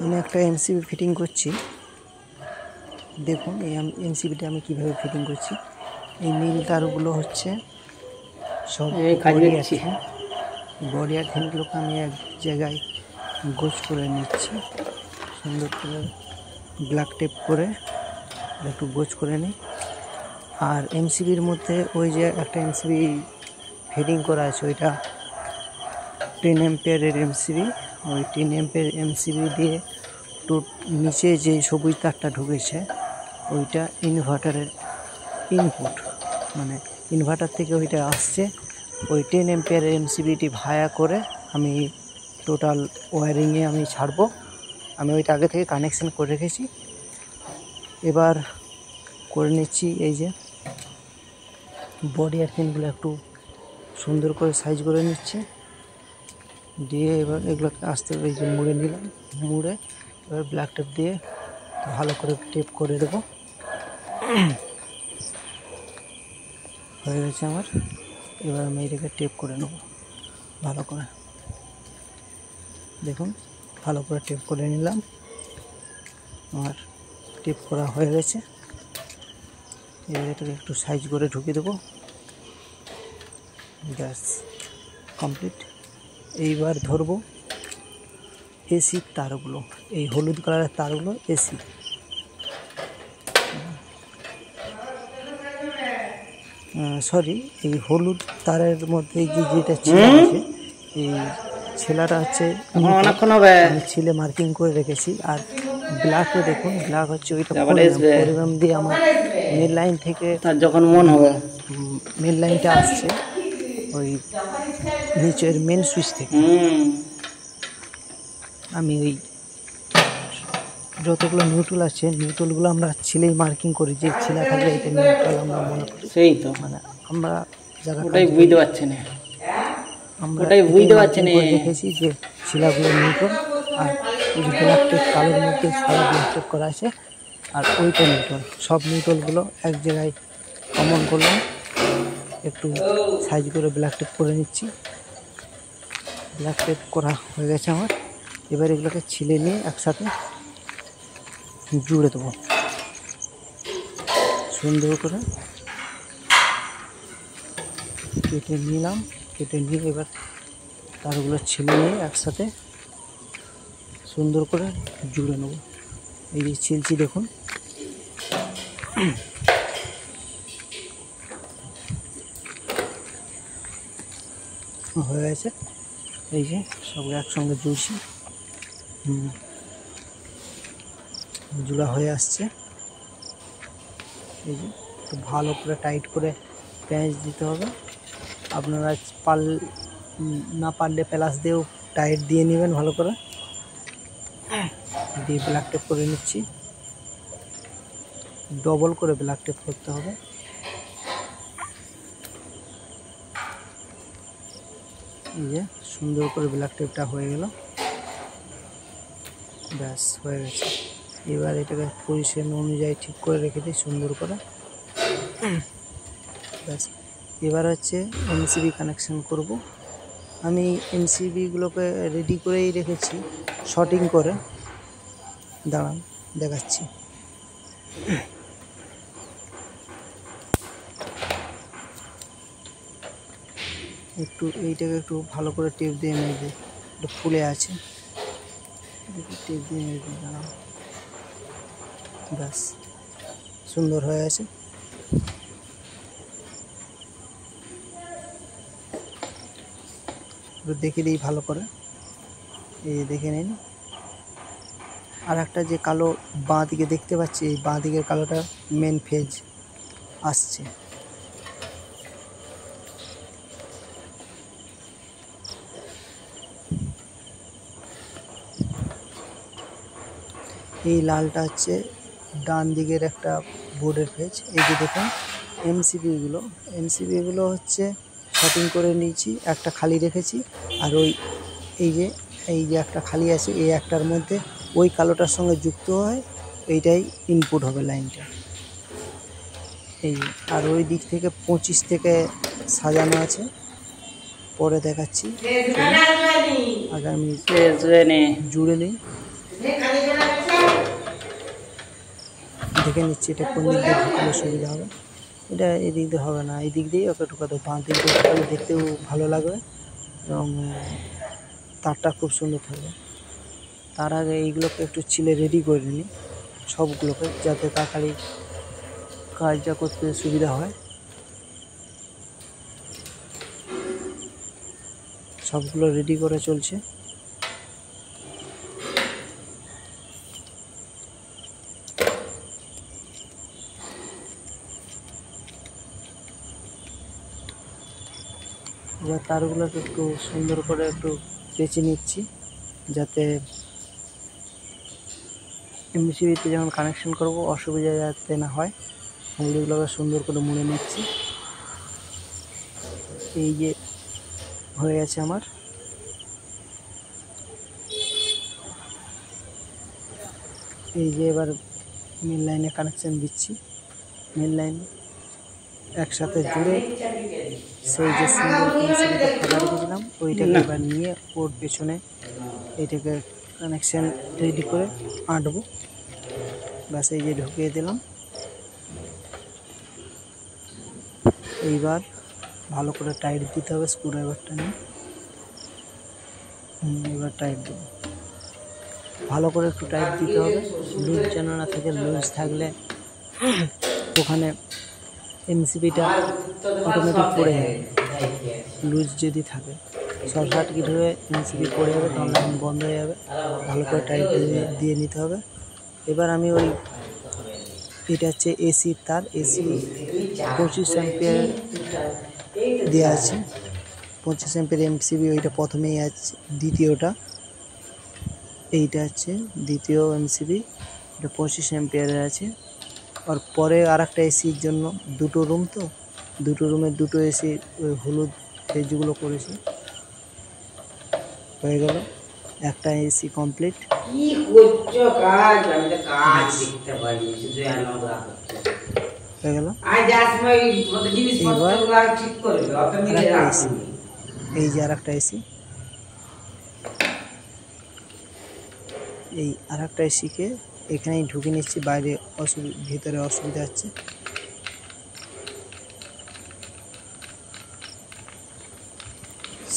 আমি একটা MCB fitting করছি। দেখুন এই এমসিবিটা আমি কিভাবে ফিটিং করছি। এই নীল তারগুলো হচ্ছে সব বডি আর থিনগুলোকে আমি এক জায়গায় গোছ করে নিচ্ছি, সুন্দর করে ব্ল্যাক টেপ করে একটু গোছ করে নিই। আর এমসিবির মধ্যে ওই যে একটা এমসিবি ফিটিং করা আছে, ওইটা 10 অ্যাম্পিয়ারের এমসিবি। ওই 10 অ্যাম্পিয়ার এমসিবি দিয়ে নিচে যে সবুজ তারটা ঢুকেছে ওইটা ইনভার্টারের ইনপুট, মানে ইনভার্টার থেকে ওইটা আসছে। ওই 10 অ্যাম্পিয়ারের এমসিবিটি ভায়া করে আমি টোটাল ওয়্যারিংয়ে আমি ছাড়বো। আমি ওইটা আগে থেকে কানেকশান করে রেখেছি, এবার করে নিচ্ছি। এই যে বডি আর পিনগুলো একটু সুন্দর করে সাইজ করে নিচ্ছি, দিয়ে এবার এগুলোকে আস্তে এই যে মুড়ে নিলাম। মুড়ে এবার ব্ল্যাক টেপ দিয়ে ভালো করে টেপ করে দেবো। হয়ে গেছে আমার। এবার আমি এটাকে টেপ করে নেব ভালো করে। দেখুন ভালো করে টেপ করে নিলাম, আমার টেপ করা হয়ে গেছে। এবার এটাকে একটু সাইজ করে ঢুকিয়ে দেবো, ব্যাস কমপ্লিট। এইবার ধরবো এসির তারগুলো, এই হলুদ কালারের তারগুলো এসি। সরি, এই হলুদ তারের মধ্যে যেটা ছেলা আছে, এই ছেলাটা হচ্ছে ছিলে মার্কিং করে রেখেছি। আর ব্ল্যাকে দেখুন, ব্ল্যাক হচ্ছে ওইটা পরিমাণ দিয়ে আমার মেন লাইন থেকে যখন মন হবে মেন লাইনটা আসছে ওই নিচের মেন সুইচ থেকে। আমি ওই যতগুলো নিউট্রাল আছে নিউট্রালগুলো আমরা ছিলেই মার্কিং করি, যে ছিলা থাকলে এটা নিউট্রাল আমরা মনে করি। সেই তো মানে আমরা যারা ওটাই বুঝতে পারছি না, আমরা ওটাই বুঝতে পারছি না, দেখেছি যে ছিলাগুলো নিউট্রাল। আর ওই যে ব্ল্যাক টেপ কালোর মধ্যে সারা ব্ল্যাক টেপ করা আছে, আর ওইটা নিউট্রাল। সব নিউট্রালগুলো এক জায়গায় কমন করলাম, একটু সাইজ করে ব্ল্যাক টেপ করে নিচ্ছি। ব্ল্যাক টেপ করা হয়ে গেছে আমার। এবার এগুলোকে ছিলে নিয়ে একসাথে জুড়ে দেবো সুন্দর করে। কেটে নিলাম, কেটে নিয়ে এবার তারগুলো ছিলে নিয়ে একসাথে সুন্দর করে জুড়ে নেব। এই যে ছিলছি দেখুন, হয়ে গেছে। এই যে সব একসঙ্গে জুড়ছি, জোড়া হয়ে আসছে। এই যে একটু ভালো করে টাইট করে প্যাঁচ দিতে হবে। আপনারা না পারলে প্লাস দিয়েও টাইট দিয়ে নেবেন ভালো করে। দিয়ে ব্ল্যাক টেপ করে নিচ্ছি, ডবল করে ব্ল্যাক টেপ করতে হবে। এই যে সুন্দর করে ব্ল্যাক টেপটা হয়ে গেল, ব্যাস হয়ে গেছে। এবার এটাকে পজিশন অনুযায়ী ঠিক করে রেখে দিই সুন্দর করে, ব্যাস। এবার হচ্ছে এমসিবি কানেকশান করব। আমি এমসিবিগুলোকে রেডি করেই রেখেছি শর্টিং করে, দাঁড়ান দেখাচ্ছি। একটু এইটাকে একটু ভালো করে টেপ দিয়ে মেরে দিই, একটু ফুলে আছে, টেপ দিয়ে মেরে দিই, দাঁড়ান, ব্যাস সুন্দর হয়ে আছে। একটু দেখে দিই ভালো করে, এই দেখে নিন। আর একটা যে কালো বাঁ দিকে দেখতে পাচ্ছি, এই বাঁ দিকের কালোটা মেন ফেজ আসছে। এই লালটা হচ্ছে ডান দিকের একটা বোর্ডের ফেজ। এই যে দেখুন এমসিবিগুলো হচ্ছে শর্টিং করে নিয়েছি, একটা খালি রেখেছি। আর এই যে একটা খালি আছে, এই একটার মধ্যে ওই কালোটার সঙ্গে যুক্ত হয়, এইটাই ইনপুট হবে লাইনটা। এই আর ওই দিক থেকে 25 থেকে সাজানো আছে, পরে দেখাচ্ছি। আগে আমি জুড়ে নিই। দেখে নিচ্ছি এটা কোন দিক দিয়ে ঢুকলে সুবিধা হবে। এটা এদিক দিয়ে হবে না, এই দিক দিয়েই ওকে ঢুকাতে, বাঁ দিক দিয়ে ঢুকালে দেখতেও ভালো লাগবে এবং তারটা খুব সুন্দর থাকবে। তার আগে এইগুলোকে একটু ছিলে রেডি করে নিই সবগুলোকে, যাতে তাড়াতাড়ি কাজটা করতে সুবিধা হয়। সবগুলো রেডি করে চলছে। এবার তারগুলোকে একটু সুন্দর করে একটু পেঁচে নিচ্ছি, যাতে এমসিবিতে যখন কানেকশন করব অসুবিধা যাতে না হয়। এগুলোকে সুন্দর করে মুড়ে নিচ্ছি। এই যে হয়ে গেছে আমার। এই যে এবার মেন লাইনে কানেকশন দিচ্ছি। মেন লাইন একসাথে জুড়ে সেই যে সিঙ্গেল এমসিবিটা ফাঁকা রেখেছিলাম ওইটাকে এবার নিয়ে ওর পেছনে এইটাকে কানেকশান রেডি করে আঁটবো। ব্যাস এই যে ঢুকিয়ে দিলাম। এইবার ভালো করে টাইট দিতে হবে স্ক্রুড্রাইভারটা নিয়ে। এবার টাইট দেবো, ভালো করে একটু টাইট দিতে হবে, লুজ যেন না থাকে। লুজ থাকলে ওখানে এমসিবিটা অটোমেটিক পড়ে যাবে। লুজ যদি থাকে শর্ট সার্কিট হয়ে এমসিবি পড়ে যাবে, তখন লাইন বন্ধ হয়ে যাবে। ভালো করে টাইট দিয়ে নিতে হবে। এবার আমি ওই এটা হচ্ছে এসি তার, এসি 25 অ্যাম্পিয়ার দেওয়া আছে। 25 অ্যাম্পিয়ার এমসিবি ওইটা প্রথমেই আছে। দ্বিতীয়টা এইটা হচ্ছে দ্বিতীয় এমসিবি, এটা 25 অ্যাম্পিয়ারের আছে। আর পরে আর একটা এসির জন্য দুটো রুম, তো দুটো রুমের দুটো এসি ওই হলুদ পেজগুলো করেছি। হয়ে গেল একটা এসি কমপ্লিট। হয়ে গেল। এই যে আর একটা এসি, এই আর একটা এসিকে এখানেই ঢুকে নিচ্ছি, বাইরে ভিতরে অসুবিধা হচ্ছে।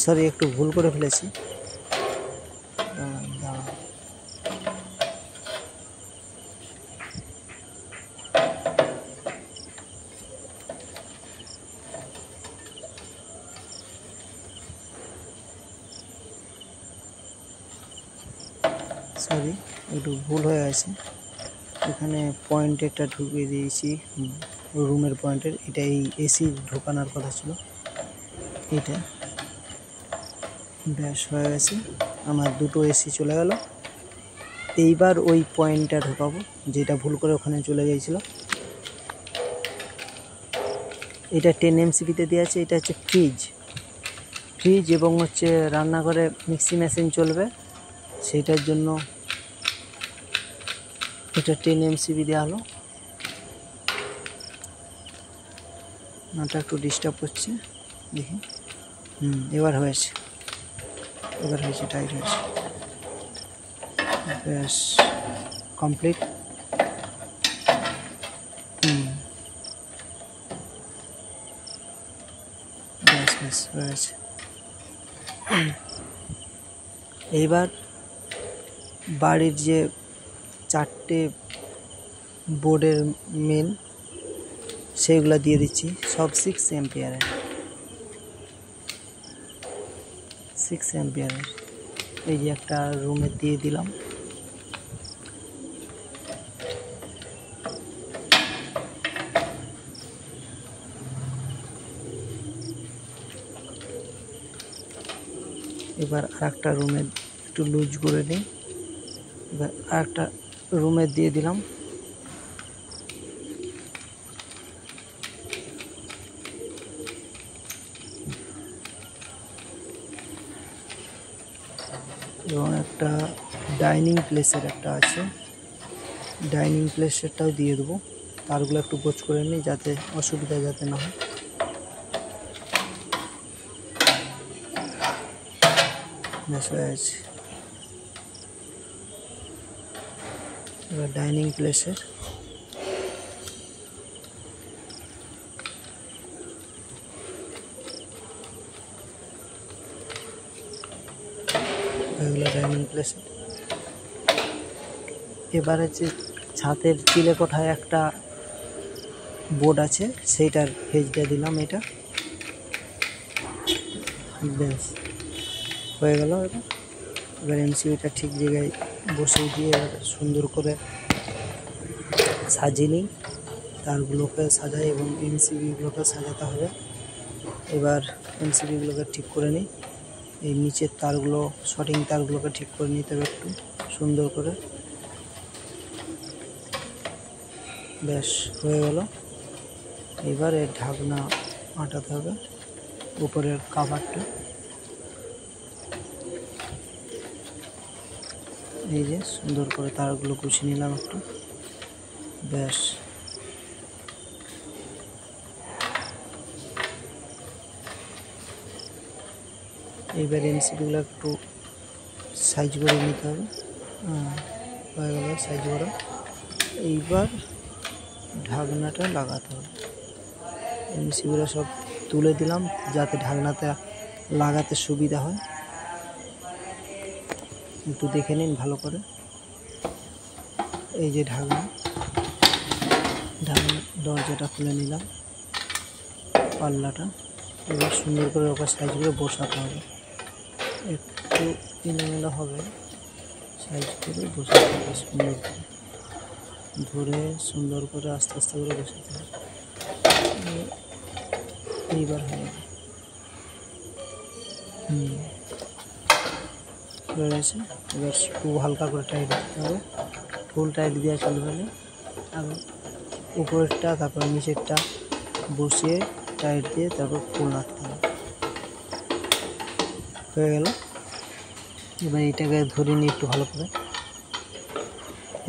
সরি, একটু ভুল করে ফেলেছি। সরি, একটু ভুল হয়ে আছে। এখানে পয়েন্টেরটা ঢুকিয়ে দিয়েছি, রুমের পয়েন্টের। এটা এই এসি ঢোকানোর কথা ছিল, এটা ব্যাস হয়ে গেছে। আমার দুটো এসি চলে গেল। এইবার ওই পয়েন্টটা ঢোকাবো যেটা ভুল করে ওখানে চলে গিয়েছিল। এটা 10 এমসিবিতে দেওয়া আছে। এটা হচ্ছে ফ্রিজ এবং হচ্ছে রান্নাঘরে মিক্সি মেশিন চলবে, সেইটার জন্য এটা 10 এমসিবি দেওয়া হলো। নাটা একটু ডিস্টার্ব করছে, দেখি। এবার হয়েছে, টাইট হয়েছে। ব্যাস কমপ্লিট। ব্যাস হয়েছে। এইবার বাড়ির যে 4টে বোর্ডের মেন, সেইগুলো দিয়ে দিচ্ছি সব 6 অ্যাম্পিয়ারের। এই যে একটা রুমে দিয়ে দিলাম। এবার আরেকটা রুমে একটু লুজ করে নিই। এবার আরেকটা রুমে দিয়ে দিলাম। এবং একটা ডাইনিং প্লেসের একটা আছে, ডাইনিং প্লেসেরটাও দিয়ে দেবো। তারগুলো একটু গোছ করে নিই যাতে অসুবিধা যাতে না হয়। ব্যাস হয়ে আছে। এবার ডাইনিং প্লেসের প্লেসে। এবারে যে ছাদের চিলে কোঠায় একটা বোর্ড আছে, সেইটার ফেজটা দিলাম। এটা বেশ হয়ে গেল। এবার এমসিবিটা ঠিক জায়গায় বসিয়ে দিয়ে এবার সুন্দর করে সাজিয়ে নিই। তারগুলোকে সাজাই এবং এমসিবিগুলোকে সাজাতে হবে। এবার এমসিবিগুলোকে ঠিক করে নিই। এই নিচের তারগুলো, শর্টিং তারগুলোকে ঠিক করে নিতে হবে একটু সুন্দর করে। বেশ হয়ে গেল। এবার এর ঢাকনা আটাতে হবে, উপরের কাভারটা। এই যে সুন্দর করে তারগুলো গুছিয়ে নিলাম একটু। বেশ এইবার এমসিবিগুলো একটু সাইজ করে নিতে হবে। হয়ে গেল সাইজ করা। এইবার ঢাকনাটা লাগাতে হবে। এমসিবিগুলো সব তুলে দিলাম যাতে ঢাকনাটা লাগাতে সুবিধা হয়। একটু দেখে নিন ভালো করে। এই যে ঢাকনা দরজাটা খুলে নিলাম, পাল্লাটা। এবার সুন্দর করে ওকে সাইজ করে বসাতে হবে। একটু এলোমেলো হবে, সাইজ করে বসাতে হবে সুন্দর করে। ধরে সুন্দর করে আস্তে আস্তে করে বসাতে হবে। এইবার হয়ে গেছে। এবার খুব হালকা করে টাইট দিতে হবে, ফুল টাইট দেওয়া চলবে না। আর উপরেরটা তারপর নিচেরটা বসিয়ে টাইট দিয়ে তারপর ফুল রাখতে হবে। হয়ে গেল। এবার এইটাকে ধরে নিয়ে একটু ভালো করে,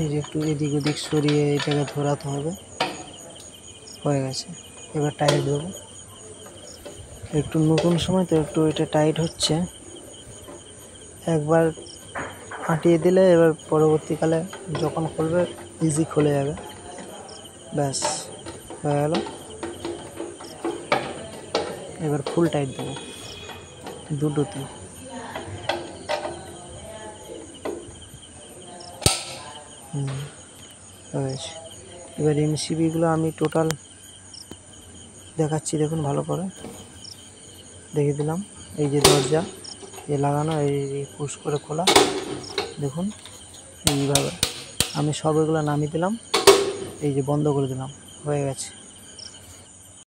এই যে একটু এদিক ওদিক সরিয়ে এটাকে ধরাতে হবে। হয়ে গেছে। এবার টাইট দেবো। একটু নতুন সময় তো একটু এটা টাইট হচ্ছে। একবার আঁটিয়ে দিলে এবার পরবর্তীকালে যখন খুলবে ইজি খুলে যাবে। ব্যাস হয়ে গেল। এবার ফুল টাইট দেবো দুটোতে। হয়েছে। এবার এমসিবিগুলো আমি টোটাল দেখাচ্ছি, দেখুন ভালো করে দেখিয়ে দিলাম। এই যে দরজা লাগানো, এই পুশ করে খোলা, দেখুন এইভাবে আমি সব এগুলো নামিয়ে দিলাম। এই যে বন্ধ করে দিলাম, হয়ে গেছে।